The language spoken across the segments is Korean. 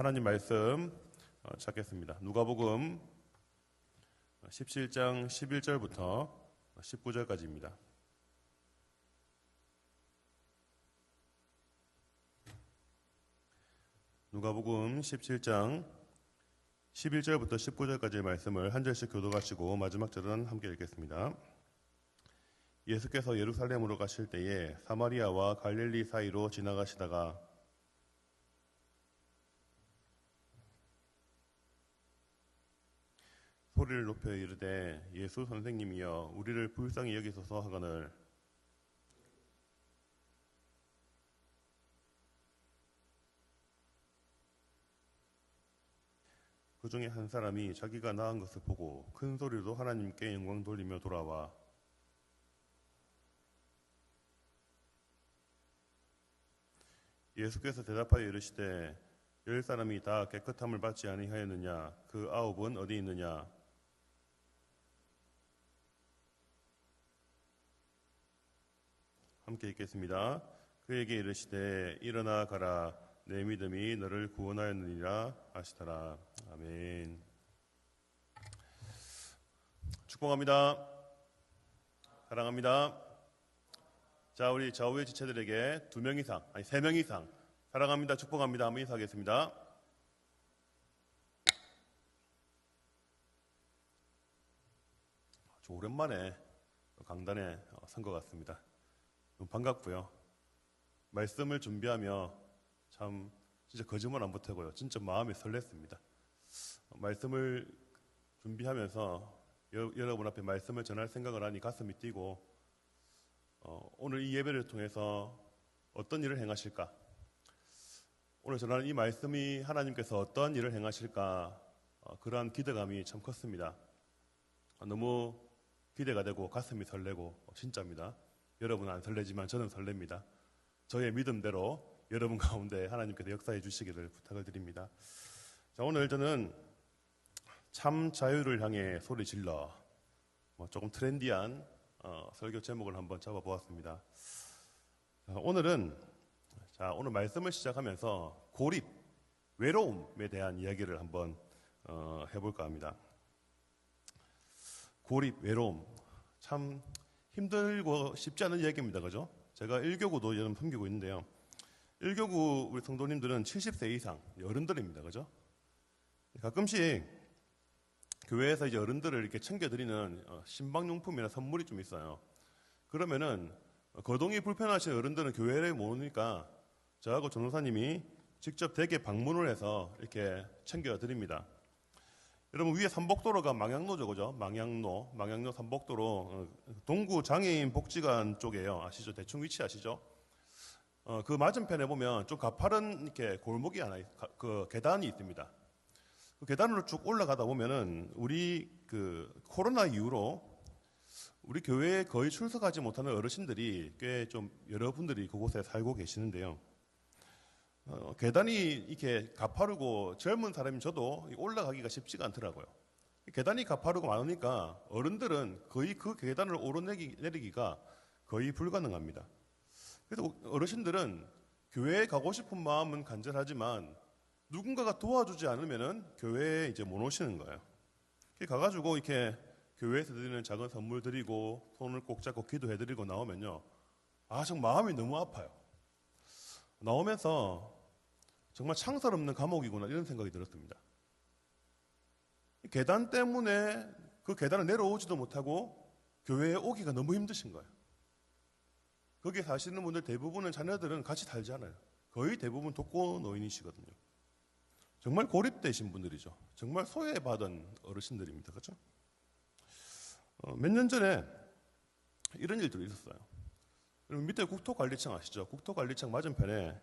하나님 말씀 찾겠습니다. 누가복음 17장 11절부터 19절까지입니다. 누가복음 17장 11절부터 19절까지의 말씀을 한 절씩 교독하시고 마지막 절은 함께 읽겠습니다. 예수께서 예루살렘으로 가실 때에 사마리아와 갈릴리 사이로 지나가시다가 소리를 높여 이르되 예수 선생님이여 우리를 불쌍히 여기소서 하거늘 그 중에 한 사람이 자기가 나은 것을 보고 큰 소리로 하나님께 영광 돌리며 돌아와 예수께서 대답하여 이르시되 10사람이 다 깨끗함을 받지 아니하였느냐? 그 9은 어디 있느냐? 함께 읽겠습니다. 그에게 이르시되 일어나 가라 내 믿음이 너를 구원하였느니라 하시더라. 아멘. 축복합니다. 사랑합니다. 자, 우리 좌우의 지체들에게 2명 이상, 아니 3명 이상 사랑합니다, 축복합니다 한번 인사하겠습니다. 저 오랜만에 강단에 선 것 같습니다. 너무 반갑고요. 말씀을 준비하며 참 진짜 거짓말 안 보태고요. 진짜 마음이 설렜습니다. 말씀을 준비하면서 여러분 앞에 말씀을 전할 생각을 하니 가슴이 뛰고 오늘 이 예배를 통해서 어떤 일을 행하실까? 오늘 전하는 이 말씀이 하나님께서 어떤 일을 행하실까? 그러한 기대감이 참 컸습니다. 너무 기대가 되고 가슴이 설레고 진짜입니다. 여러분은 안 설레지만 저는 설렙니다. 저의 믿음대로 여러분 가운데 하나님께서 역사해 주시기를 부탁을 드립니다. 자, 오늘 저는 참 자유를 향해 소리 질러 조금 트렌디한 설교 제목을 한번 잡아보았습니다. 오늘 말씀을 시작하면서 고립, 외로움에 대한 이야기를 한번 해볼까 합니다. 고립, 외로움 참 힘들고 쉽지 않은 이야기입니다. 그죠? 제가 1교구도 요즘 섬기고 있는데요. 1교구 우리 성도님들은 70세 이상 어른들입니다. 그죠? 가끔씩 교회에서 이제 어른들을 이렇게 챙겨드리는 신방용품이나 선물이 좀 있어요. 그러면은 거동이 불편하신 어른들은 교회에 못 오니까 저하고 전도사님이 직접 댁에 방문을 해서 이렇게 챙겨드립니다. 여러분 위에 삼복도로가 망향로죠, 그죠? 망향로 삼복도로 동구 장애인 복지관 쪽이에요. 아시죠? 대충 위치 아시죠? 그 맞은편에 보면 좀 가파른 이렇게 골목이 하나, 그 계단이 있습니다. 그 계단으로 쭉 올라가다 보면은 우리 그 코로나 이후로 우리 교회에 거의 출석하지 못하는 어르신들이 꽤 좀 여러분들이 그곳에 살고 계시는데요. 계단이 이렇게 가파르고 젊은 사람인 저도 올라가기가 쉽지가 않더라고요. 계단이 가파르고 많으니까 어른들은 거의 그 계단을 오르내리기가 거의 불가능합니다. 그래서 어르신들은 교회에 가고 싶은 마음은 간절하지만 누군가가 도와주지 않으면은 교회에 이제 못 오시는 거예요. 가가지고 이렇게 교회에서 드리는 작은 선물 드리고 손을 꼭 잡고 기도해드리고 나오면요, 정말 마음이 너무 아파요. 나오면서 정말 창살 없는 감옥이구나 이런 생각이 들었습니다. 계단 때문에 그 계단을 내려오지도 못하고 교회에 오기가 너무 힘드신 거예요. 거기 사시는 분들 대부분은 자녀들은 같이 살지 않아요. 거의 대부분 독거 노인이시거든요. 정말 고립되신 분들이죠. 정말 소외받은 어르신들입니다. 그렇죠? 몇 년 전에 이런 일들이 있었어요. 여러분 밑에 국토관리청 아시죠? 국토관리청 맞은편에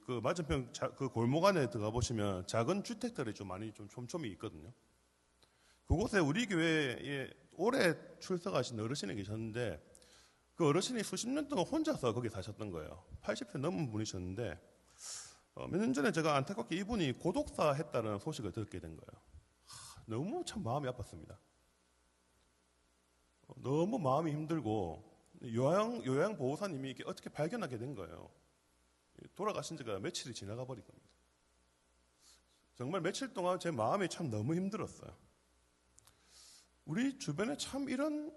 그 맞은편 그 골목 안에 들어가 보시면 작은 주택들이 좀 많이 좀 촘촘히 있거든요. 그곳에 우리 교회에 오래 출석하신 어르신이 계셨는데 그 어르신이 수십 년 동안 혼자서 거기 사셨던 거예요. 80세 넘은 분이셨는데 몇 년 전에 제가 안타깝게 이분이 고독사 했다는 소식을 듣게 된 거예요. 너무 참 마음이 아팠습니다. 너무 마음이 힘들고 요양보호사님이 이게 어떻게 발견하게 된 거예요. 돌아가신 지가 며칠이 지나가 버린 겁니다. 정말 며칠 동안 제 마음이 참 너무 힘들었어요. 우리 주변에 참 이런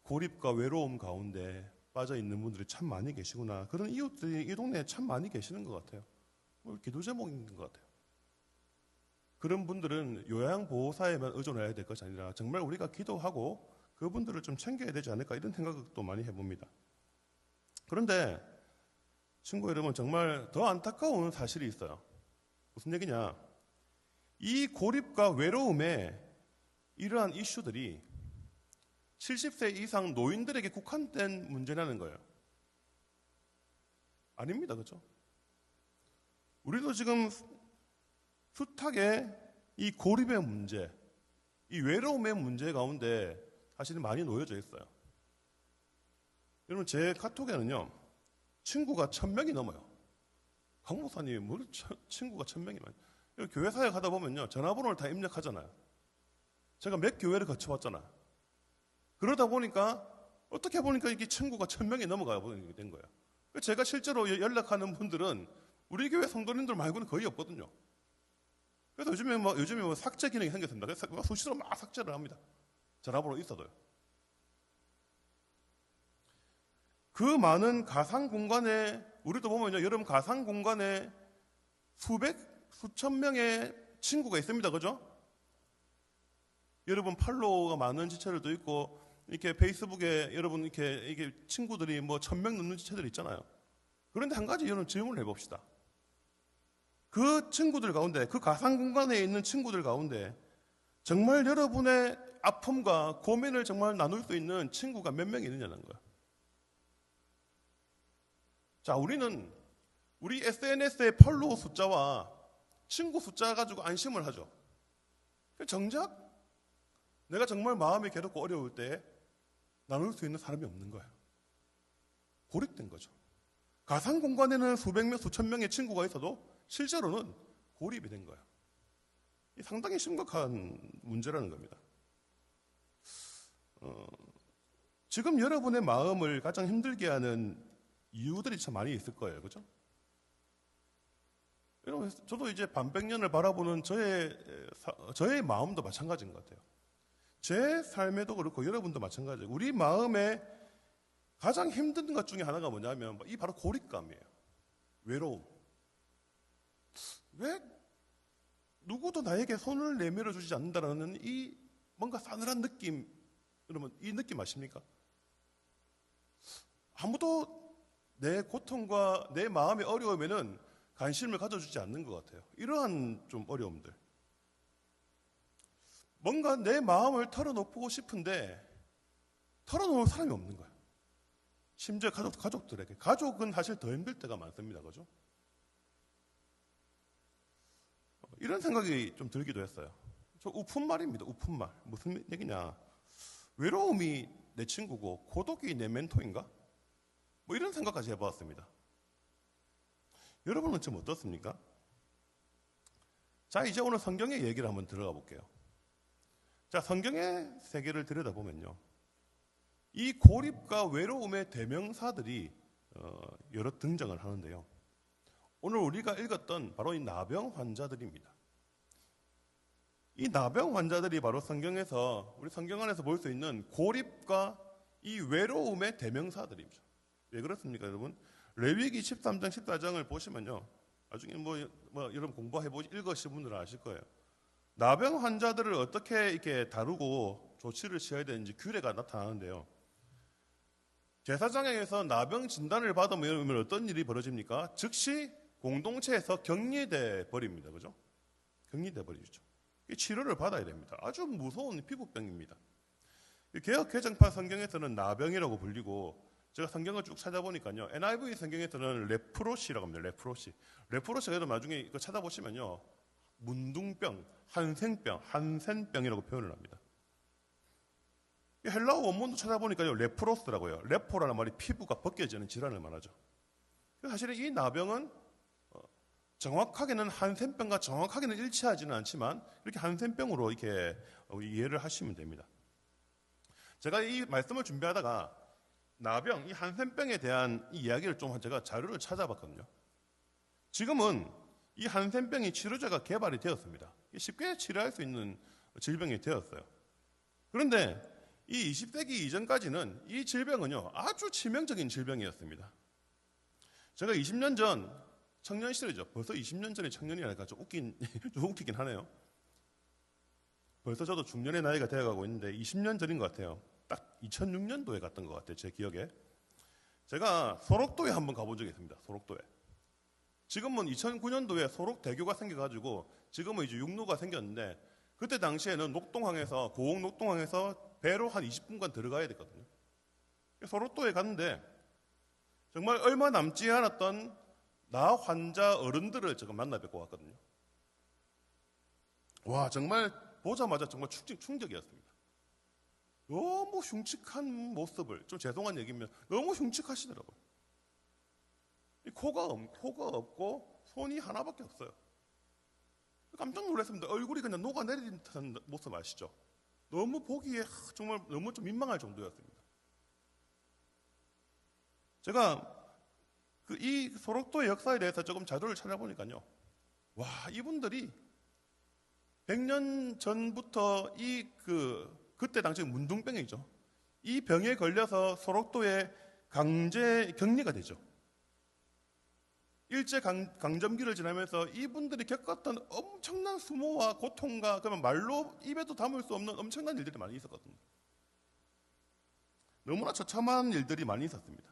고립과 외로움 가운데 빠져 있는 분들이 참 많이 계시구나. 그런 이웃들이 이 동네에 참 많이 계시는 것 같아요. 기도 제목인 것 같아요. 그런 분들은 요양보호사에만 의존해야 될 것이 아니라 정말 우리가 기도하고 그분들을 좀 챙겨야 되지 않을까 이런 생각도 많이 해봅니다. 그런데 친구 여러분, 정말 더 안타까운 사실이 있어요. 무슨 얘기냐? 이 고립과 외로움에 이러한 이슈들이 70세 이상 노인들에게 국한된 문제라는 거예요. 아닙니다. 그렇죠? 우리도 지금 숱하게 이 고립의 문제, 이 외로움의 문제 가운데 사실 많이 놓여져 있어요. 여러분, 제 카톡에는요, 친구가 1000명이 넘어요. 강 목사님이 뭘 친구가 1000명이 많아요. 교회 사역 하다 보면요, 전화번호를 다 입력하잖아요. 제가 몇 교회를 거쳐봤잖아요. 그러다 보니까 어떻게 보니까 이게 친구가 1000명이 넘어가 보게 된 거예요. 제가 실제로 연락하는 분들은 우리 교회 성도님들 말고는 거의 없거든요. 그래서 요즘에 삭제 기능이 생겼습니다. 그래서 수시로 막 삭제를 합니다. 전화번호 있어도요. 그 많은 가상 공간에, 우리도 보면요, 여러분 가상 공간에 수천 명의 친구가 있습니다. 그죠? 여러분 팔로워가 많은 지체들도 있고, 이렇게 페이스북에 여러분 이게 친구들이 1000명 넘는 지체들 있잖아요. 그런데 한 가지 여러분 질문을 해봅시다. 그 친구들 가운데, 그 가상 공간에 있는 친구들 가운데 정말 여러분의 아픔과 고민을 정말 나눌 수 있는 친구가 몇 명 있느냐는 거예요. 자, 우리는 우리 SNS의 팔로워 숫자와 친구 숫자 가지고 안심을 하죠. 정작 내가 정말 마음이 괴롭고 어려울 때 나눌 수 있는 사람이 없는 거예요. 고립된 거죠. 가상 공간에는 수백 명, 수천 명의 친구가 있어도 실제로는 고립이 된 거예요. 이 상당히 심각한 문제라는 겁니다. 지금 여러분의 마음을 가장 힘들게 하는 이유들이 참 많이 있을 거예요. 그죠? 여러분, 저도 이제 반백년을 바라보는 저의 마음도 마찬가지인 것 같아요. 제 삶에도 그렇고 여러분도 마찬가지예요. 우리 마음에 가장 힘든 것 중에 하나가 뭐냐면 이 바로 고립감이에요. 외로움. 왜 누구도 나에게 손을 내밀어 주지 않는다는 이 뭔가 싸늘한 느낌, 여러분 이 느낌 아십니까? 아무도 내 고통과 내 마음의 어려움에는 관심을 가져주지 않는 것 같아요. 이러한 좀 어려움들. 뭔가 내 마음을 털어놓고 싶은데 털어놓을 사람이 없는 거예요. 심지어 가족들에게. 가족은 사실 더 힘들 때가 많습니다. 그죠? 이런 생각이 좀 들기도 했어요. 저 우픈말입니다. 우픈말. 무슨 얘기냐. 외로움이 내 친구고 고독이 내 멘토인가? 이런 생각까지 해보았습니다. 여러분은 좀 어떻습니까? 자, 이제 오늘 성경의 얘기를 한번 들어가 볼게요. 자, 성경의 세계를 들여다보면요, 이 고립과 외로움의 대명사들이 여러 등장을 하는데요. 오늘 우리가 읽었던 바로 이 나병 환자들입니다. 이 나병 환자들이 바로 성경에서, 우리 성경 안에서 볼 수 있는 고립과 이 외로움의 대명사들입니다. 왜 그렇습니까, 여러분? 레위기 13장, 14장을 보시면요, 나중에 여러분 읽으신 분들은 아실 거예요. 나병 환자들을 어떻게 이렇게 다루고 조치를 취해야 되는지 규례가 나타나는데요. 제사장에게서 나병 진단을 받으면 어떤 일이 벌어집니까? 즉시 공동체에서 격리돼 버립니다. 그죠? 격리돼 버리죠. 치료를 받아야 됩니다. 아주 무서운 피부병입니다. 개역 개정판 성경에서는 나병이라고 불리고, 제가 성경을 쭉 찾아보니까요, NIV 성경에서는 레프로시라고 합니다. 레프로시가 여러분 나중에 이거 찾아보시면요, 문둥병, 한센병이라고 표현을 합니다. 헬라어 원문도 찾아보니까요, 레프로스라고요. 레포라는 말이 피부가 벗겨지는 질환을 말하죠. 사실은 이 나병은 정확하게는 한센병과 정확하게는 일치하지는 않지만 이렇게 한센병으로 이렇게 이해를 하시면 됩니다. 제가 이 말씀을 준비하다가 나병, 이 한센병에 대한 이 이야기를 좀 제가 자료를 찾아봤거든요. 지금은 이 한센병이 치료제가 개발이 되었습니다. 쉽게 치료할 수 있는 질병이 되었어요. 그런데 이 20세기 이전까지는 이 질병은요, 아주 치명적인 질병이었습니다. 제가 20년 전 청년 시절이죠. 벌써 20년 전에 청년이라니까 좀 웃기긴 하네요. 벌써 저도 중년의 나이가 되어가고 있는데 20년 전인 것 같아요. 딱 2006년도에 갔던 것 같아요. 제 기억에. 제가 소록도에 한번 가본 적이 있습니다. 소록도에. 지금은 2009년도에 소록대교가 생겨가지고 지금은 이제 육로가 생겼는데 그때 당시에는 녹동항에서 고흥 녹동항에서 배로 한 20분간 들어가야 됐거든요. 소록도에 갔는데 정말 얼마 남지 않았던 나 환자 어른들을 제가 만나 뵙고 왔거든요. 와, 정말 보자마자 정말 충격이었습니다. 너무 흉측한 모습을, 좀 죄송한 얘기면 너무 흉측하시더라고요. 코가 없고 손이 하나밖에 없어요. 깜짝 놀랐습니다. 얼굴이 그냥 녹아내리는 듯한 모습 아시죠? 너무 보기에 정말 너무 좀 민망할 정도였습니다. 제가 이 소록도의 역사에 대해서 조금 자료를 찾아보니까요. 와, 이분들이 100년 전부터 그때 당시 문둥병이죠. 이 병에 걸려서 소록도에 강제 격리가 되죠. 일제 강점기를 지나면서 이분들이 겪었던 엄청난 수모와 고통과 그러면 말로 입에도 담을 수 없는 엄청난 일들이 많이 있었거든요. 너무나 처참한 일들이 많이 있었습니다.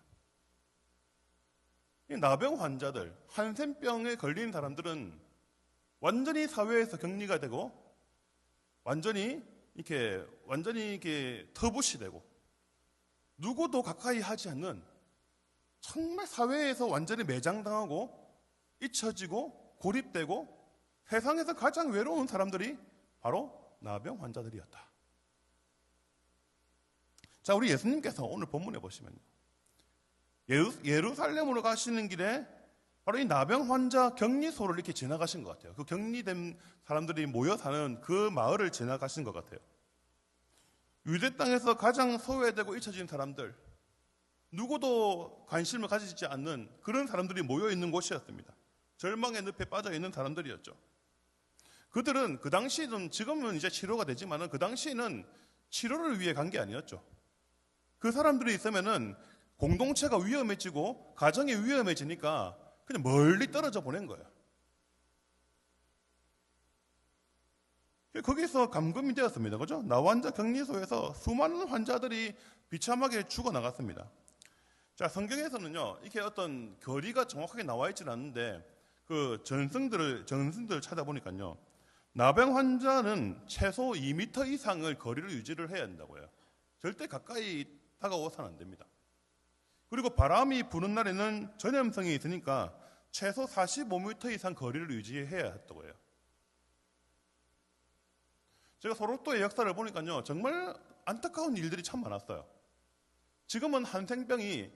이 나병 환자들, 한센병에 걸린 사람들은 완전히 사회에서 격리가 되고 완전히 이렇게 터부시 되고 누구도 가까이 하지 않는 정말 사회에서 완전히 매장당하고 잊혀지고 고립되고 세상에서 가장 외로운 사람들이 바로 나병 환자들이었다. 자, 우리 예수님께서 오늘 본문에 보시면요. 예루살렘으로 가시는 길에 바로 이 나병 환자 격리소를 이렇게 지나가신 것 같아요. 그 격리된 사람들이 모여 사는 그 마을을 지나가신 것 같아요. 유대 땅에서 가장 소외되고 잊혀진 사람들, 누구도 관심을 가지지 않는 그런 사람들이 모여 있는 곳이었습니다. 절망의 늪에 빠져 있는 사람들이었죠. 그들은 그 당시는, 지금은 이제 치료가 되지만은 그 당시에는 치료를 위해 간 게 아니었죠. 그 사람들이 있으면은 공동체가 위험해지고 가정이 위험해지니까 그냥 멀리 떨어져 보낸 거예요. 거기서 감금이 되었습니다. 그죠? 나환자 격리소에서 수많은 환자들이 비참하게 죽어나갔습니다. 자, 성경에서는요, 이렇게 어떤 거리가 정확하게 나와 있지는 않는데, 그 전승들을 찾아보니까요, 나병 환자는 최소 2m 이상을 거리를 유지를 해야 된다고요. 절대 가까이 다가오서는 안 됩니다. 그리고 바람이 부는 날에는 전염성이 있으니까 최소 45m 이상 거리를 유지해야 했다고 해요. 제가 소록도의 역사를 보니까요, 정말 안타까운 일들이 참 많았어요. 지금은 한센병이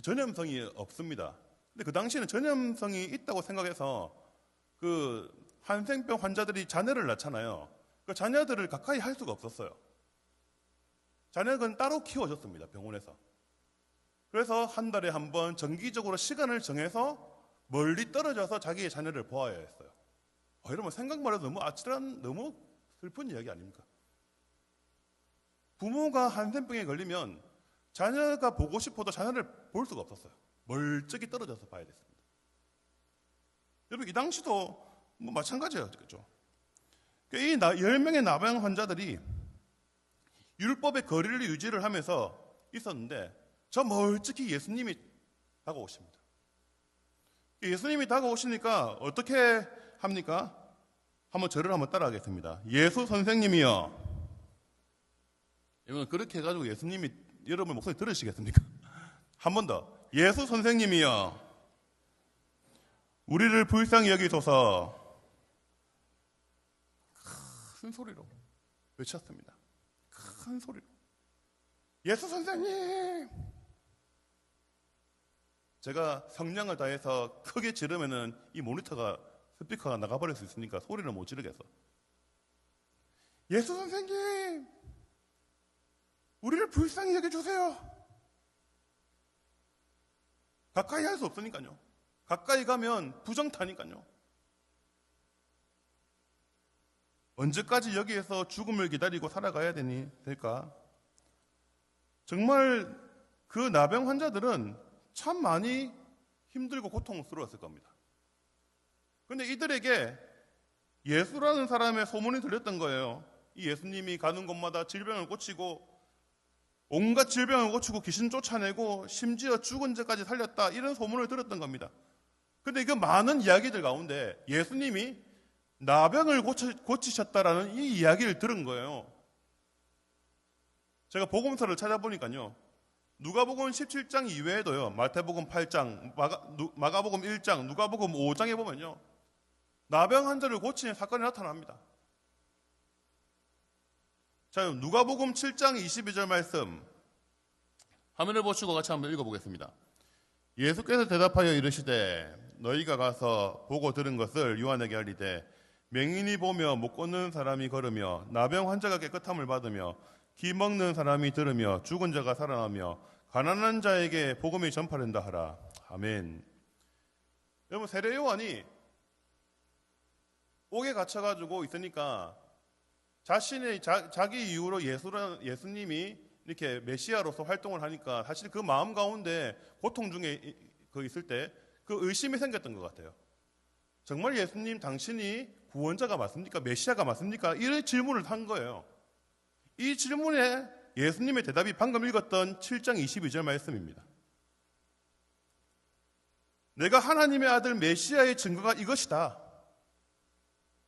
전염성이 없습니다. 근데 그 당시에는 전염성이 있다고 생각해서 그 한센병 환자들이 자녀를 낳잖아요. 그 자녀들을 가까이 할 수가 없었어요. 자녀는 따로 키워줬습니다, 병원에서. 그래서 한 달에 한 번 정기적으로 시간을 정해서 멀리 떨어져서 자기의 자녀를 보아야 했어요. 여러분, 생각만 해도 너무 아찔한, 너무 슬픈 이야기 아닙니까? 부모가 한센병에 걸리면 자녀가 보고 싶어도 자녀를 볼 수가 없었어요. 멀찍이 떨어져서 봐야 됐습니다. 여러분, 이 당시도 뭐 마찬가지였죠. 이 10명의 나병 환자들이 율법의 거리를 유지를 하면서 있었는데 저 멀찍이 예수님이 다가오십니다. 예수님이 다가오시니까 어떻게 합니까? 저를 한번 따라하겠습니다. 예수 선생님이요. 여러분, 그렇게 해가지고 예수님이 여러분 목소리 들으시겠습니까? 한 번 더. 예수 선생님이요. 우리를 불쌍히 여기소서. 큰 소리로 외쳤습니다. 큰 소리로. 예수 선생님! 제가 성량을 다해서 크게 지르면은 이 스피커가 나가버릴 수 있으니까 소리를 못 지르겠어. 예수 선생님! 우리를 불쌍히 여겨주세요. 가까이 할 수 없으니까요. 가까이 가면 부정타니까요. 언제까지 여기에서 죽음을 기다리고 살아가야 될까? 정말 그 나병 환자들은 참 많이 힘들고 고통스러웠을 겁니다. 그런데 이들에게 예수라는 사람의 소문이 들렸던 거예요. 이 예수님이 가는 곳마다 질병을 고치고 온갖 질병을 고치고 귀신 쫓아내고 심지어 죽은 자까지 살렸다, 이런 소문을 들었던 겁니다. 그런데 그 많은 이야기들 가운데 예수님이 나병을 고치셨다라는 이 이야기를 들은 거예요. 제가 복음서를 찾아보니까요, 누가복음 17장 이외에도요, 마태복음 8장, 마가복음 1장, 누가복음 5장에 보면요, 나병 환자를 고치는 사건이 나타납니다. 자, 누가복음 7장 22절 말씀 화면을 보시고 같이 한번 읽어보겠습니다. 예수께서 대답하여 이르시되 너희가 가서 보고 들은 것을 요한에게 알리되 맹인이 보며 못 걷는 사람이 걸으며 나병 환자가 깨끗함을 받으며 기 먹는 사람이 들으며 죽은 자가 살아나며 가난한 자에게 복음이 전파된다 하라. 아멘. 여러분, 세례 요한이 옥에 갇혀가지고 있으니까 자신의 자기 이후로 예수님이 이렇게 메시아로서 활동을 하니까 사실 그 마음 가운데 고통 중에 있을 때 그 의심이 생겼던 것 같아요. 정말 예수님 당신이 구원자가 맞습니까? 메시아가 맞습니까? 이런 질문을 한 거예요. 이 질문에 예수님의 대답이 방금 읽었던 7장 22절 말씀입니다. 내가 하나님의 아들 메시아의 증거가 이것이다.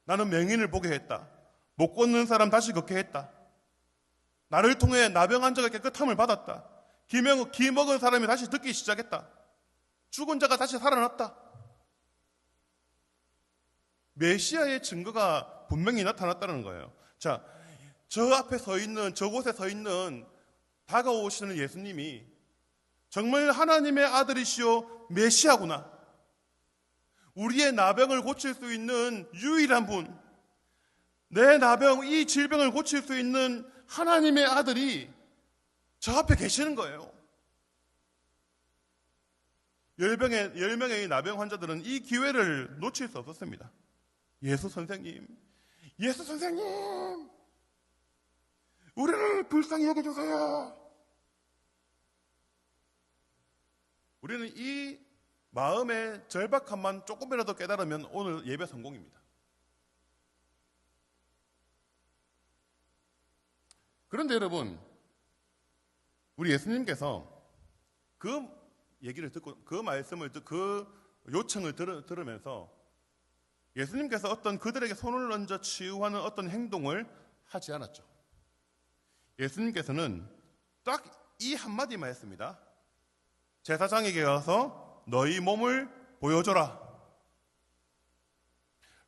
나는 맹인을 보게 했다. 못 걷는 사람 다시 걷게 했다. 나를 통해 나병 환자가 깨끗함을 받았다. 기 먹은 사람이 다시 듣기 시작했다. 죽은 자가 다시 살아났다. 메시아의 증거가 분명히 나타났다는 거예요. 자, 저곳에 서 있는 다가오시는 예수님이 정말 하나님의 아들이시오 메시아구나. 우리의 나병을 고칠 수 있는 유일한 분, 내 나병, 이 질병을 고칠 수 있는 하나님의 아들이 저 앞에 계시는 거예요. 10명의 나병 환자들은 이 기회를 놓칠 수 없었습니다. 예수 선생님, 우리를 불쌍히 여겨주세요. 우리는 이 마음의 절박함만 조금이라도 깨달으면 오늘 예배 성공입니다. 그런데 여러분, 우리 예수님께서 그 얘기를 듣고 그 말씀을 그 요청을 들으면서 예수님께서 어떤 그들에게 손을 얹어 치유하는 어떤 행동을 하지 않았죠. 예수님께서는 딱 이 한마디만 했습니다. 제사장에게 가서 너희 몸을 보여줘라.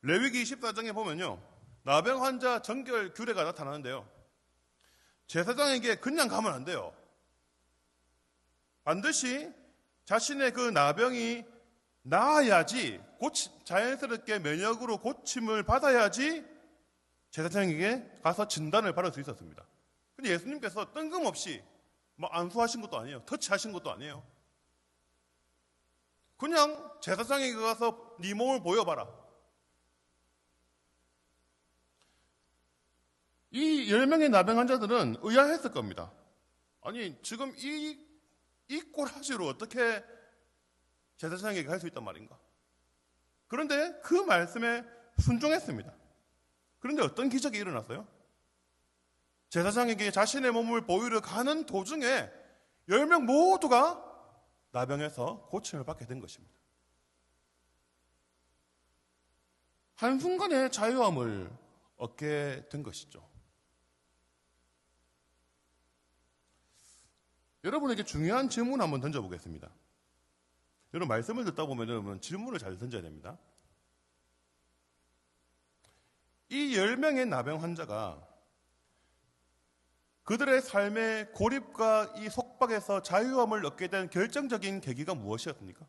레위기 24장에 보면요, 나병 환자 정결 규례가 나타나는데요, 제사장에게 그냥 가면 안 돼요. 반드시 자신의 그 나병이 나아야지, 자연스럽게 면역으로 고침을 받아야지 제사장에게 가서 진단을 받을 수 있었습니다. 근데 예수님께서 뜬금없이 안수하신 것도 아니에요. 터치하신 것도 아니에요. 그냥 제사장에게 가서 네 몸을 보여봐라. 이 10명의 나병 환자들은 의아했을 겁니다. 아니, 지금 이 꼬라지로 어떻게 제사장에게 갈 수 있단 말인가? 그런데 그 말씀에 순종했습니다. 그런데 어떤 기적이 일어났어요? 제사장에게 자신의 몸을 보이러 가는 도중에 10명 모두가 나병에서 고침을 받게 된 것입니다. 한순간에 자유함을 얻게 된 것이죠. 여러분에게 중요한 질문 한번 던져보겠습니다. 여러분, 말씀을 듣다 보면 여러분 질문을 잘 던져야 됩니다. 이 10명의 나병 환자가 그들의 삶의 고립과 이 속박에서 자유함을 얻게 된 결정적인 계기가 무엇이었습니까?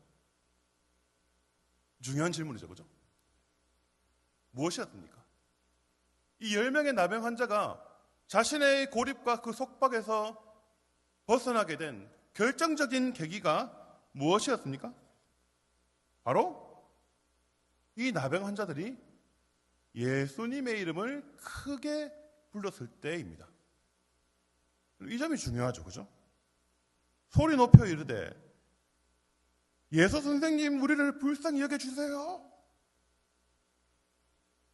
중요한 질문이죠, 그죠? 무엇이었습니까? 이 10명의 나병 환자가 자신의 고립과 그 속박에서 벗어나게 된 결정적인 계기가 무엇이었습니까? 바로 이 나병 환자들이 예수님의 이름을 크게 불렀을 때입니다. 이 점이 중요하죠. 그죠? 소리 높여 이르되 예수 선생님 우리를 불쌍히 여겨주세요.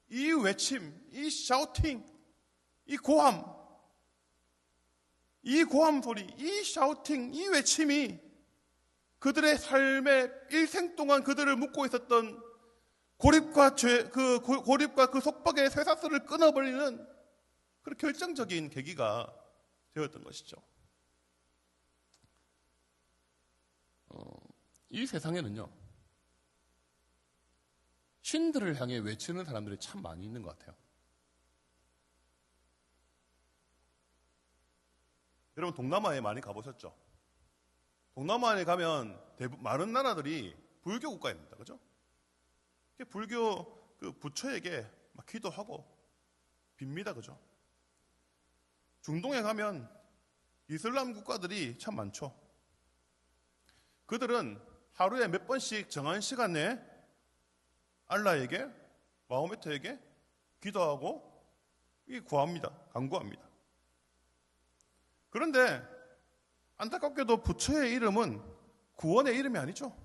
이 외침, 이 샤우팅, 이 고함 소리, 이 샤우팅, 이 외침이 그들의 삶의 일생 동안 그들을 묶고 있었던 고립과 그 속박의 쇠사슬을 끊어버리는 그런 결정적인 계기가 되었던 것이죠. 이 세상에는요, 신들을 향해 외치는 사람들이 참 많이 있는 것 같아요. 여러분 동남아에 많이 가보셨죠? 동남아에 가면 많은 나라들이 불교 국가입니다. 그죠? 불교 그 부처에게 막 기도하고 빕니다. 그죠? 중동에 가면 이슬람 국가들이 참 많죠. 그들은 하루에 몇 번씩 정한 시간 내에 알라에게, 마호메트에게 기도하고 구합니다. 간구합니다. 그런데 안타깝게도 부처의 이름은 구원의 이름이 아니죠.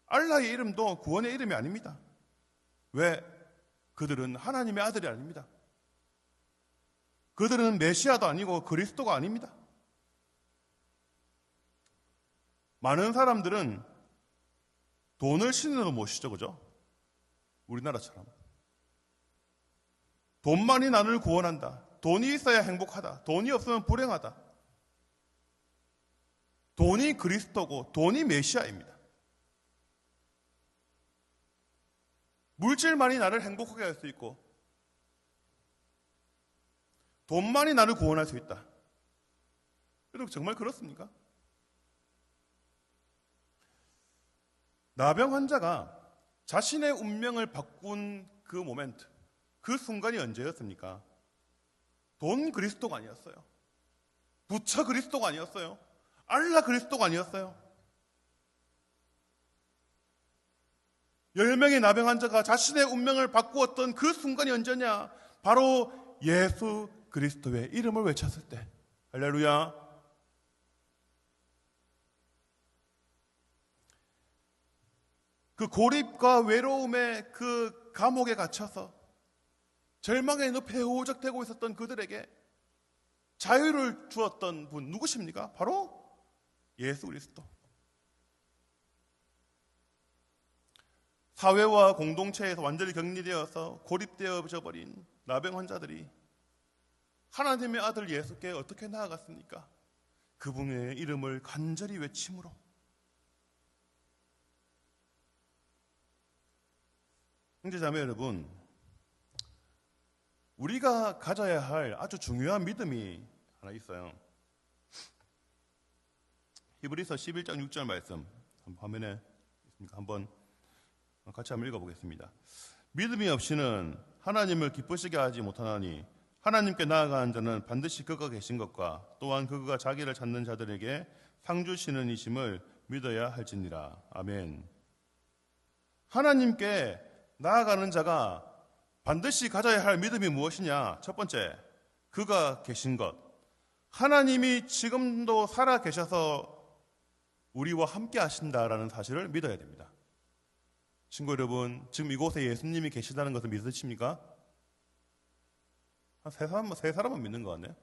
알라의 이름도 구원의 이름이 아닙니다. 왜? 그들은 하나님의 아들이 아닙니다. 그들은 메시아도 아니고 그리스도가 아닙니다. 많은 사람들은 돈을 신으로 모시죠. 그죠? 우리나라처럼. 돈만이 나를 구원한다. 돈이 있어야 행복하다. 돈이 없으면 불행하다. 돈이 그리스도고 돈이 메시아입니다. 물질만이 나를 행복하게 할 수 있고 돈만이 나를 구원할 수 있다. 여러분 정말 그렇습니까? 나병 환자가 자신의 운명을 바꾼 그 모멘트, 그 순간이 언제였습니까? 돈 그리스도가 아니었어요. 부처 그리스도가 아니었어요. 알라 그리스도가 아니었어요. 10명의 나병 환자가 자신의 운명을 바꾸었던 그 순간이 언제냐? 바로 예수 그리스도의 이름을 외쳤을 때. 할렐루야. 그 고립과 외로움의 그 감옥에 갇혀서 절망의 늪에 호적되고 있었던 그들에게 자유를 주었던 분 누구십니까? 바로 예수 그리스도. 사회와 공동체에서 완전히 격리되어서 고립되어져 버린 나병 환자들이 하나님의 아들 예수께 어떻게 나아갔습니까? 그분의 이름을 간절히 외침으로. 형제자매 여러분, 우리가 가져야 할 아주 중요한 믿음이 하나 있어요. 히브리서 11장 6절 말씀 화면에 있습니까? 한번 같이 한번 읽어보겠습니다. 믿음이 없이는 하나님을 기쁘시게 하지 못하나니 하나님께 나아가는 자는 반드시 그가 계신 것과 또한 그가 자기를 찾는 자들에게 상 주시는 이심을 믿어야 할지니라. 아멘. 하나님께 나아가는 자가 반드시 가져야 할 믿음이 무엇이냐? 첫 번째, 그가 계신 것. 하나님이 지금도 살아 계셔서 우리와 함께 하신다라는 사실을 믿어야 됩니다. 친구 여러분, 지금 이곳에 예수님이 계시다는 것을 믿으십니까? 한 세 사람은 믿는 것 같네요.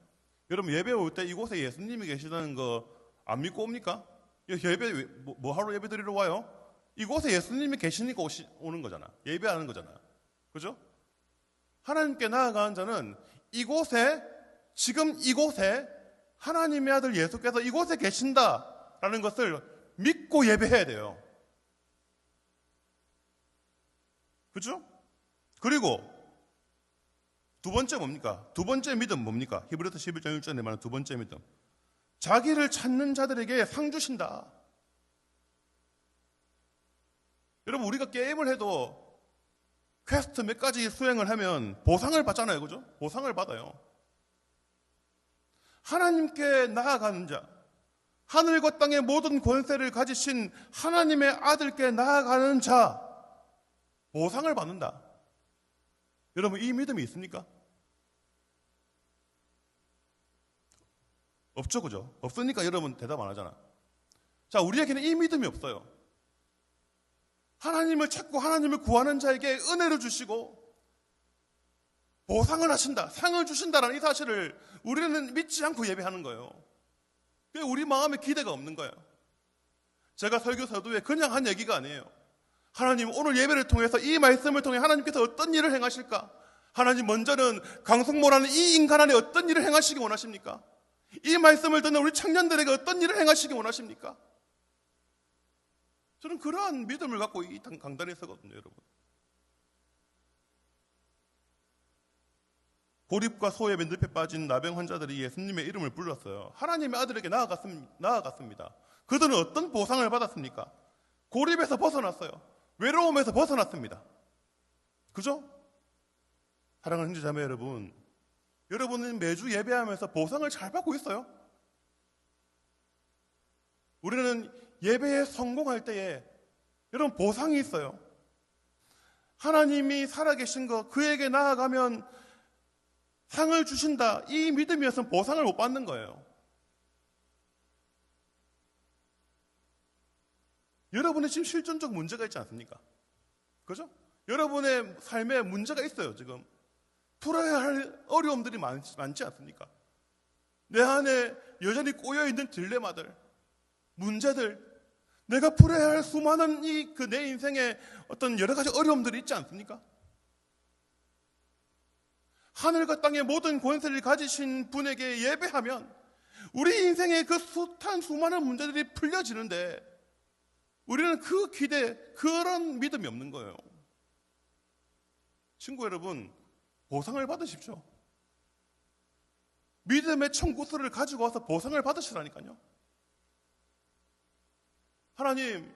여러분 예배 올 때 이곳에 예수님이 계시다는 거 안 믿고 옵니까? 예배 뭐 하러 예배 드리러 와요? 이곳에 예수님이 계시니까 오는 거잖아. 예배하는 거잖아. 그죠? 하나님께 나아가는 자는 이곳에, 지금 이곳에 하나님의 아들 예수께서 이곳에 계신다라는 것을 믿고 예배해야 돼요. 그죠? 그리고 두 번째 뭡니까? 두 번째 믿음 뭡니까? 히브리서 11장 1절에 말하는 두 번째 믿음. 자기를 찾는 자들에게 상 주신다. 여러분 우리가 게임을 해도 퀘스트 몇 가지 수행을 하면 보상을 받잖아요. 그죠? 보상을 받아요. 하나님께 나아가는 자, 하늘과 땅의 모든 권세를 가지신 하나님의 아들께 나아가는 자, 보상을 받는다. 여러분, 이 믿음이 있습니까? 없죠, 그죠? 없으니까 여러분 대답 안 하잖아. 자, 우리에게는 이 믿음이 없어요. 하나님을 찾고 하나님을 구하는 자에게 은혜를 주시고 보상을 하신다, 상을 주신다라는 이 사실을 우리는 믿지 않고 예배하는 거예요. 그게 우리 마음에 기대가 없는 거예요. 제가 설교 서두에 그냥 한 얘기가 아니에요. 하나님, 오늘 예배를 통해서 이 말씀을 통해 하나님께서 어떤 일을 행하실까? 하나님, 먼저는 강성모라는 이 인간 안에 어떤 일을 행하시기 원하십니까? 이 말씀을 듣는 우리 청년들에게 어떤 일을 행하시기 원하십니까? 저는 그러한 믿음을 갖고 이 강단에 서거든요, 여러분. 고립과 소외의 늪에 빠진 나병 환자들이 예수님의 이름을 불렀어요. 하나님의 아들에게 나아갔습니다. 그들은 어떤 보상을 받았습니까? 고립에서 벗어났어요. 외로움에서 벗어났습니다. 그죠? 사랑하는 형제자매 여러분, 여러분은 매주 예배하면서 보상을 잘 받고 있어요? 우리는 예배에 성공할 때에 여러분 보상이 있어요. 하나님이 살아계신 거, 그에게 나아가면 상을 주신다, 이 믿음이었으면 보상을 못 받는 거예요. 여러분의 지금 실존적 문제가 있지 않습니까? 그죠? 여러분의 삶에 문제가 있어요. 지금 풀어야 할 어려움들이 많지 않습니까? 내 안에 여전히 꼬여있는 딜레마들, 문제들, 내가 풀어야 할 수많은 내 인생에 어떤 여러 가지 어려움들이 있지 않습니까? 하늘과 땅의 모든 권세를 가지신 분에게 예배하면 우리 인생의 그 숱한 수많은 문제들이 풀려지는데 우리는 그 기대, 그런 믿음이 없는 거예요. 친구 여러분, 보상을 받으십시오. 믿음의 청구서를 가지고 와서 보상을 받으시라니까요. 하나님,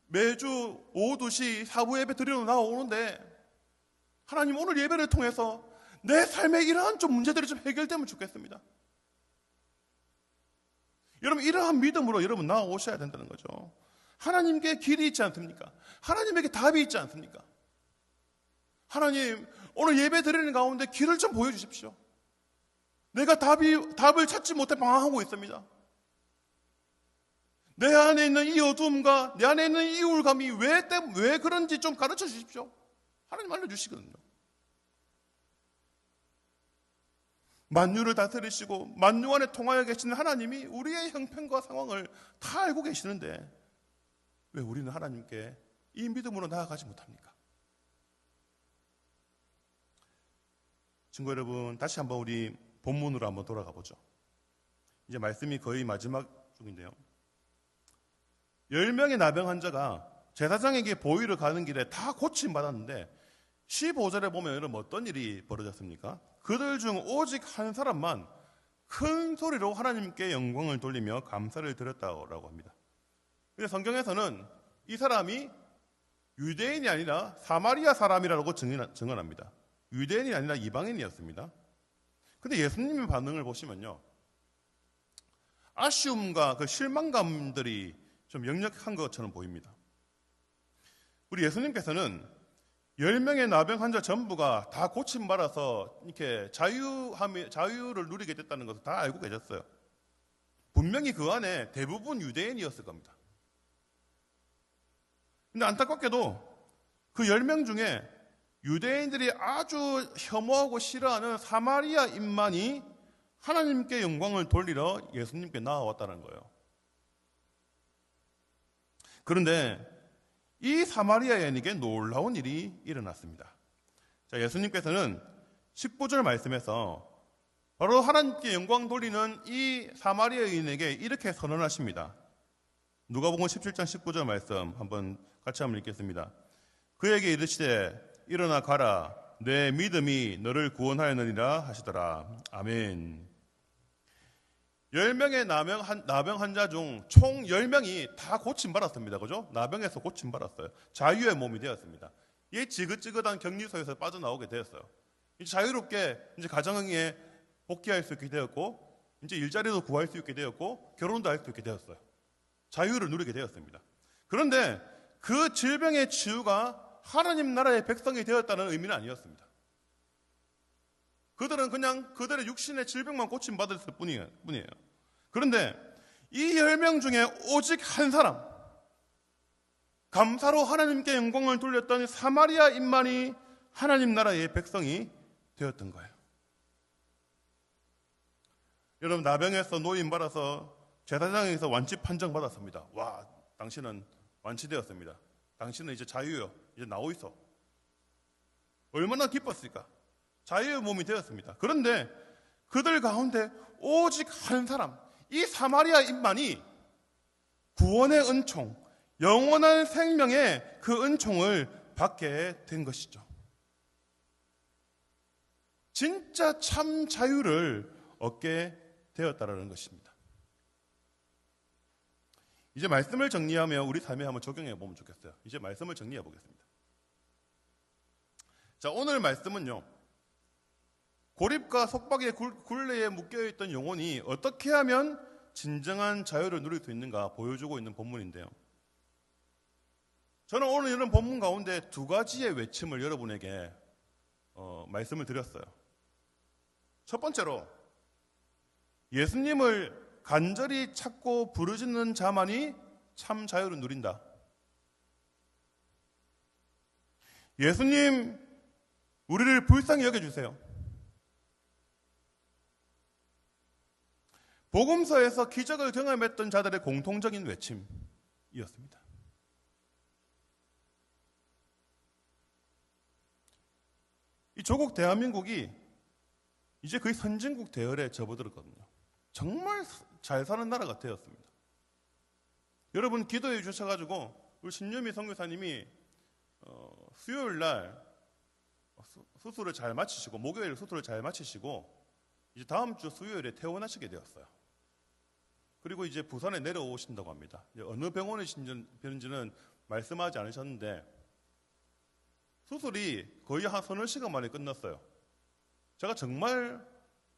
매주 오후 2시 사부 예배 드리러 나오는데 하나님, 오늘 예배를 통해서 내 삶에 이러한 좀 문제들이 좀 해결되면 좋겠습니다. 여러분, 이러한 믿음으로 여러분 나오셔야 된다는 거죠. 하나님께 길이 있지 않습니까? 하나님에게 답이 있지 않습니까? 하나님, 오늘 예배 드리는 가운데 길을 좀 보여주십시오. 내가 답을 찾지 못해 방황하고 있습니다. 내 안에 있는 이 어두움과 내 안에 있는 이 우울감이 왜 그런지 좀 가르쳐 주십시오. 하나님 알려주시거든요. 만유를 다스리시고 만유 안에 통하여 계시는 하나님이 우리의 형편과 상황을 다 알고 계시는데 왜 우리는 하나님께 이 믿음으로 나아가지 못합니까? 친구 여러분, 다시 한번 우리 본문으로 한번 돌아가 보죠. 이제 말씀이 거의 마지막 중인데요. 10명의 나병 환자가 제사장에게 보이러 가는 길에 다 고침받았는데 15절에 보면 여러분 어떤 일이 벌어졌습니까? 그들 중 오직 한 사람만 큰 소리로 하나님께 영광을 돌리며 감사를 드렸다고 합니다. 근데 성경에서는 이 사람이 유대인이 아니라 사마리아 사람이라고 증언합니다. 유대인이 아니라 이방인이었습니다. 근데 예수님의 반응을 보시면요, 아쉬움과 그 실망감들이 좀 역력한 것처럼 보입니다. 우리 예수님께서는 10명의 나병 환자 전부가 다 고침받아서 이렇게 자유를 누리게 됐다는 것을 다 알고 계셨어요. 분명히 그 안에 대부분 유대인이었을 겁니다. 근데 안타깝게도 그 10명 중에 유대인들이 아주 혐오하고 싫어하는 사마리아인만이 하나님께 영광을 돌리러 예수님께 나아왔다는 거예요. 그런데 이 사마리아인에게 놀라운 일이 일어났습니다. 자, 예수님께서는 19절 말씀에서 바로 하나님께 영광 돌리는 이 사마리아인에게 이렇게 선언하십니다. 누가복음 17장 19절 말씀 같이 한번 읽겠습니다. 그에게 이르시되 일어나 가라, 내 믿음이 너를 구원하였느니라 하시더라. 아멘. 10명의 나병 환자 중 총 10명이 다 고침받았습니다. 그죠? 나병에서 고침받았어요. 자유의 몸이 되었습니다. 이 지긋지긋한 격리소에서 빠져나오게 되었어요. 이제 자유롭게 이제 가정에 복귀할 수 있게 되었고, 이제 일자리도 구할 수 있게 되었고 결혼도 할 수 있게 되었어요. 자유를 누리게 되었습니다. 그런데 그 질병의 치유가 하나님 나라의 백성이 되었다는 의미는 아니었습니다. 그들은 그냥 그들의 육신의 질병만 고침받았을 뿐이에요. 그런데 이 10명 중에 오직 한 사람, 감사로 하나님께 영광을 돌렸던 사마리아인만이 하나님 나라의 백성이 되었던 거예요. 여러분, 나병에서 노인받아서 제사장에서 완치 판정 받았습니다. 와, 당신은 완치되었습니다. 당신은 이제 자유요. 이제 나오 있어. 얼마나 기뻤을까? 자유의 몸이 되었습니다. 그런데 그들 가운데 오직 한 사람, 이 사마리아인만이 구원의 은총, 영원한 생명의 그 은총을 받게 된 것이죠. 진짜 참 자유를 얻게 되었다라는 것입니다. 이제 말씀을 정리하며 우리 삶에 한번 적용해 보면 좋겠어요. 이제 말씀을 정리해 보겠습니다. 자, 오늘 말씀은요, 고립과 속박의 굴레에 묶여있던 영혼이 어떻게 하면 진정한 자유를 누릴 수 있는가 보여주고 있는 본문인데요. 저는 오늘 이런 본문 가운데 두 가지의 외침을 여러분에게 말씀을 드렸어요. 첫 번째로, 예수님을 간절히 찾고 부르짖는 자만이 참 자유를 누린다. 예수님, 우리를 불쌍히 여겨주세요. 복음서에서 기적을 경험했던 자들의 공통적인 외침이었습니다. 이 조국 대한민국이 이제 거의 선진국 대열에 접어들었거든요. 정말 잘 사는 나라가 되었습니다. 여러분, 기도해 주셔가지고 우리 신유미 선교사님이 수요일 날 수술을 잘 마치시고, 목요일 수술을 잘 마치시고 이제 다음 주 수요일에 퇴원하시게 되었어요. 그리고 이제 부산에 내려오신다고 합니다. 어느 병원이신지는 말씀하지 않으셨는데 수술이 거의 한 서너 시간 만에 끝났어요. 제가 정말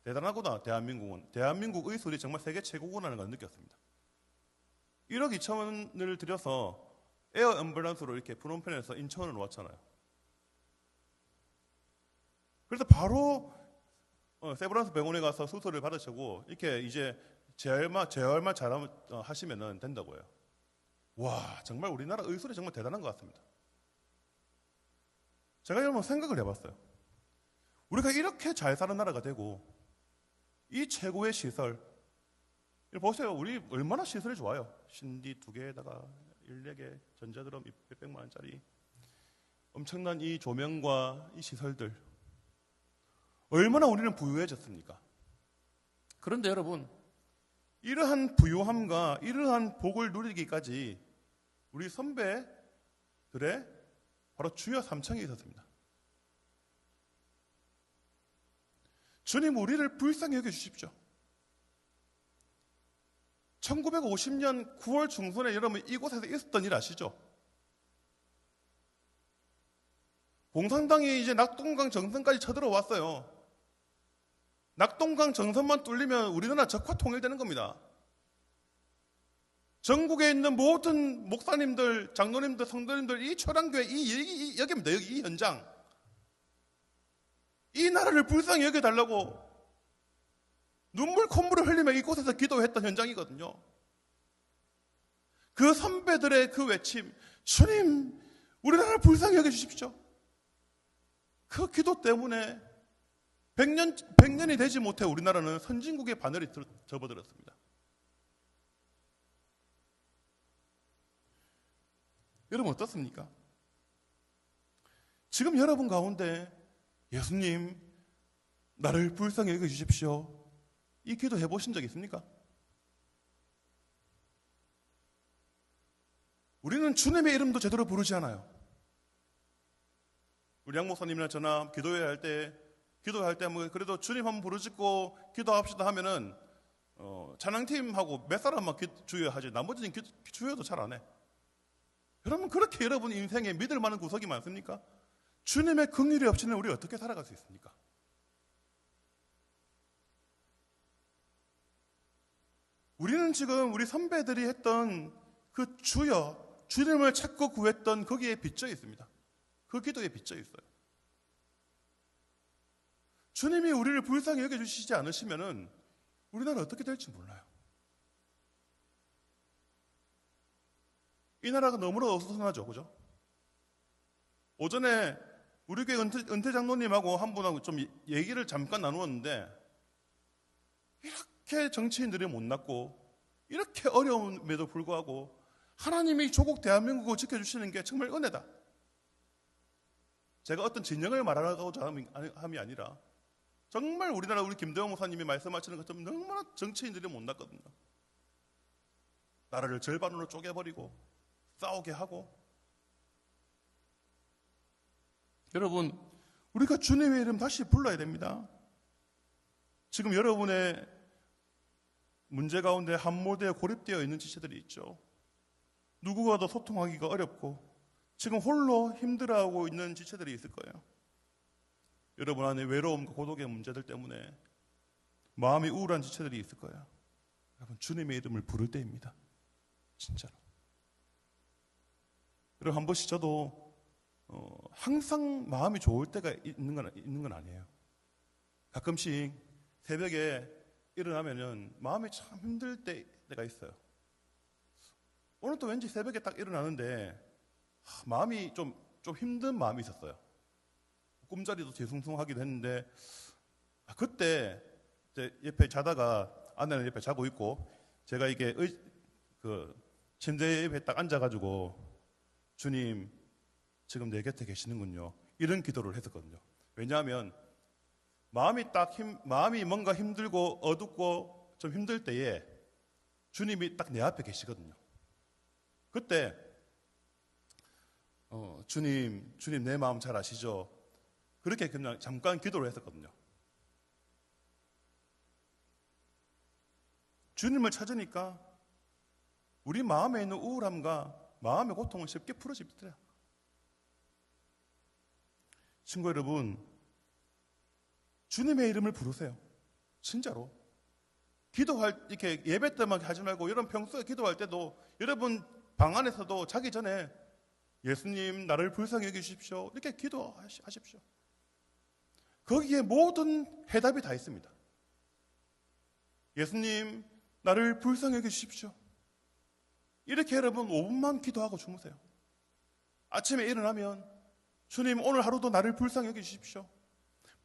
대단하구나, 대한민국은. 대한민국 의술이 정말 세계 최고구나라는 걸 느꼈습니다. 1억 2천원을 들여서 에어 앰뷸런스로 이렇게 프놈펜에서 인천으로 왔잖아요. 그래서 바로 세브란스 병원에 가서 수술을 받으시고 이렇게 이제 재활만 잘 하시면 된다고 해요. 와, 정말 우리나라 의술이 정말 대단한 것 같습니다. 제가 여러분 생각을 해봤어요. 우리가 이렇게 잘 사는 나라가 되고 이 최고의 시설, 보세요. 우리 얼마나 시설이 좋아요. 신디 2개에다가 14개, 전자드럼 600만 원짜리 엄청난 이 조명과 이 시설들, 얼마나 우리는 부유해졌습니까? 그런데 여러분, 이러한 부유함과 이러한 복을 누리기까지 우리 선배들의 바로 주여 3층에 있었습니다. 주님, 우리를 불쌍히 여겨주십시오. 1950년 9월 중순에 여러분 이곳에서 있었던 일 아시죠? 공산당이 이제 낙동강 정선까지 쳐들어왔어요. 낙동강 정선만 뚫리면 우리나라 적화 통일되는 겁니다. 전국에 있는 모든 목사님들, 장로님들, 성도님들, 이 초량교회, 여기입니다. 여기 이 현장. 이 나라를 불쌍히 여겨달라고 눈물 콧물을 흘리며 이곳에서 기도했던 현장이거든요. 그 선배들의 그 외침, 주님, 우리나라를 불쌍히 여겨주십시오. 그 기도 때문에 100년이 되지 못해 우리나라는 선진국의 바늘이 접어들었습니다. 여러분 어떻습니까? 지금 여러분 가운데 예수님, 나를 불쌍히 여겨주십시오, 이 기도 해보신 적 있습니까? 우리는 주님의 이름도 제대로 부르지 않아요. 우리 양 목사님이나 저나 기도할 때 뭐 그래도 주님 한번 부르짖고 기도합시다 하면은 찬양팀하고 몇 사람만 주여하지 나머지는 주여도 잘 안 해. 여러분, 그렇게 여러분 인생에 믿을 만한 구석이 많습니까? 주님의 긍휼이 없이는 우리 어떻게 살아갈 수 있습니까? 우리는 지금 우리 선배들이 했던 그 주여, 주님을 찾고 구했던 거기에 빚져 있습니다. 그 기도에 빚져 있어요. 주님이 우리를 불쌍히 여겨주시지 않으시면은 우리나라 어떻게 될지 몰라요. 이 나라가 너무나 어수선하죠, 그죠? 오전에 우리 교회 은퇴 장로님하고 한 분하고 좀 얘기를 잠깐 나누었는데, 이렇게 정치인들이 못났고 이렇게 어려움에도 불구하고 하나님이 조국 대한민국을 지켜주시는 게 정말 은혜다. 제가 어떤 진영을 말하고자 함이 아니라 정말 우리나라 우리 김대원 목사님이 말씀하시는 것처럼 너무나 정치인들이 못났거든요. 나라를 절반으로 쪼개버리고 싸우게 하고. 여러분, 우리가 주님의 이름 다시 불러야 됩니다. 지금 여러분의 문제 가운데 함몰되어 고립되어 있는 지체들이 있죠. 누구와도 소통하기가 어렵고 지금 홀로 힘들어하고 있는 지체들이 있을 거예요. 여러분 안에 외로움과 고독의 문제들 때문에 마음이 우울한 지체들이 있을 거예요. 여러분, 주님의 이름을 부를 때입니다. 진짜로. 여러분, 한 번씩 저도 항상 마음이 좋을 때가 있는 건 아니에요. 가끔씩 새벽에 일어나면은 마음이 참 힘들 때가 있어요. 오늘 또 왠지 새벽에 딱 일어나는데 마음이 좀 힘든 마음이 있었어요. 꿈자리도 뒤숭숭하기도 했는데, 그때 이제 옆에 자다가 아내는 옆에 자고 있고 제가 이게 그 침대 옆에 딱 앉아가지고 주님 지금 내 곁에 계시는군요, 이런 기도를 했었거든요. 왜냐하면 마음이 뭔가 힘들고 어둡고 좀 힘들 때에 주님이 딱 내 앞에 계시거든요. 그때 주님 내 마음 잘 아시죠? 그렇게 그냥 잠깐 기도를 했었거든요. 주님을 찾으니까 우리 마음에 있는 우울함과 마음의 고통은 쉽게 풀어지더라고요. 친구 여러분, 주님의 이름을 부르세요. 진짜로. 기도할 이렇게 예배 때만 하지 말고 여러분 평소에 기도할 때도 여러분 방 안에서도 자기 전에 예수님 나를 불쌍히 여기십시오, 이렇게 기도하십시오. 거기에 모든 해답이 다 있습니다. 예수님 나를 불쌍히 여기십시오. 이렇게 여러분 5분만 기도하고 주무세요. 아침에 일어나면 주님 오늘 하루도 나를 불쌍히 여기십시오.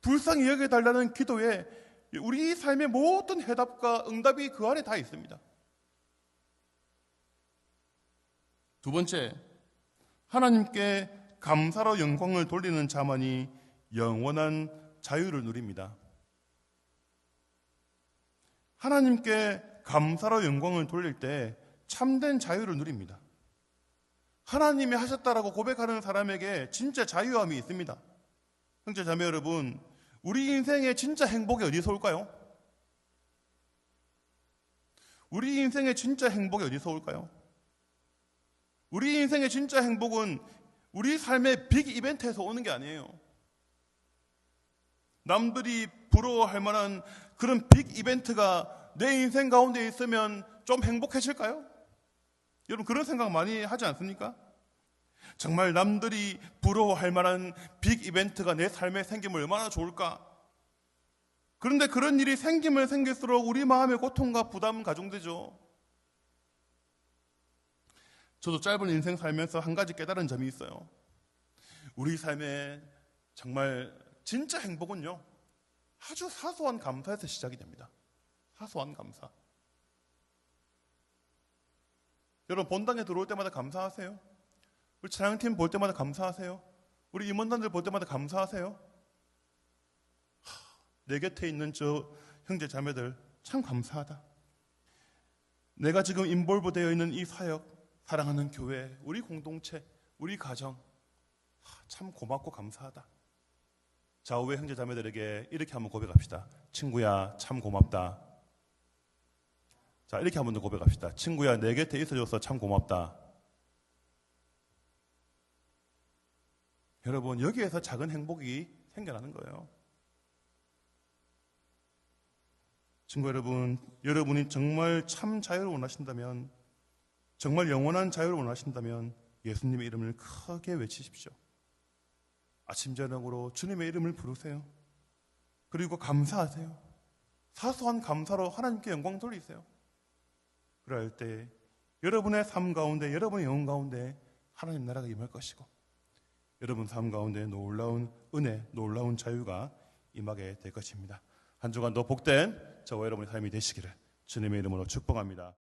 불쌍히 여겨달라는 기도에 우리 삶의 모든 해답과 응답이 그 안에 다 있습니다. 두 번째, 하나님께 감사로 영광을 돌리는 자만이 영원한 자유를 누립니다. 하나님께 감사로 영광을 돌릴 때 참된 자유를 누립니다. 하나님이 하셨다라고 고백하는 사람에게 진짜 자유함이 있습니다. 형제 자매 여러분, 우리 인생의 진짜 행복이 어디서 올까요? 우리 인생의 진짜 행복이 어디서 올까요? 우리 인생의 진짜 행복은 우리 삶의 빅 이벤트에서 오는 게 아니에요. 남들이 부러워할 만한 그런 빅 이벤트가 내 인생 가운데 있으면 좀 행복해질까요? 여러분 그런 생각 많이 하지 않습니까? 정말 남들이 부러워할 만한 빅 이벤트가 내 삶에 생기면 얼마나 좋을까? 그런데 그런 일이 생기면 생길수록 우리 마음의 고통과 부담은 가중되죠. 저도 짧은 인생 살면서 한 가지 깨달은 점이 있어요. 우리 삶에 정말 진짜 행복은요, 아주 사소한 감사에서 시작이 됩니다. 사소한 감사. 여러분 본당에 들어올 때마다 감사하세요? 우리 찬양팀 볼 때마다 감사하세요? 우리 임원단들 볼 때마다 감사하세요? 내 곁에 있는 저 형제 자매들 참 감사하다. 내가 지금 인볼브 되어 있는 이 사역, 사랑하는 교회, 우리 공동체, 우리 가정 참 고맙고 감사하다. 좌우의 형제 자매들에게 이렇게 한번 고백합시다. 친구야 참 고맙다. 자, 이렇게 한번 더 고백합시다. 친구야 내 곁에 있어줘서 참 고맙다. 여러분 여기에서 작은 행복이 생겨나는 거예요. 친구 여러분, 여러분이 정말 참 자유를 원하신다면, 정말 영원한 자유를 원하신다면 예수님의 이름을 크게 외치십시오. 아침 저녁으로 주님의 이름을 부르세요. 그리고 감사하세요. 사소한 감사로 하나님께 영광 돌리세요. 그럴 때 여러분의 삶 가운데, 여러분의 영혼 가운데 하나님 나라가 임할 것이고, 여러분 삶 가운데 놀라운 은혜, 놀라운 자유가 임하게 될 것입니다. 한 주간도 복된 저와 여러분의 삶이 되시기를 주님의 이름으로 축복합니다.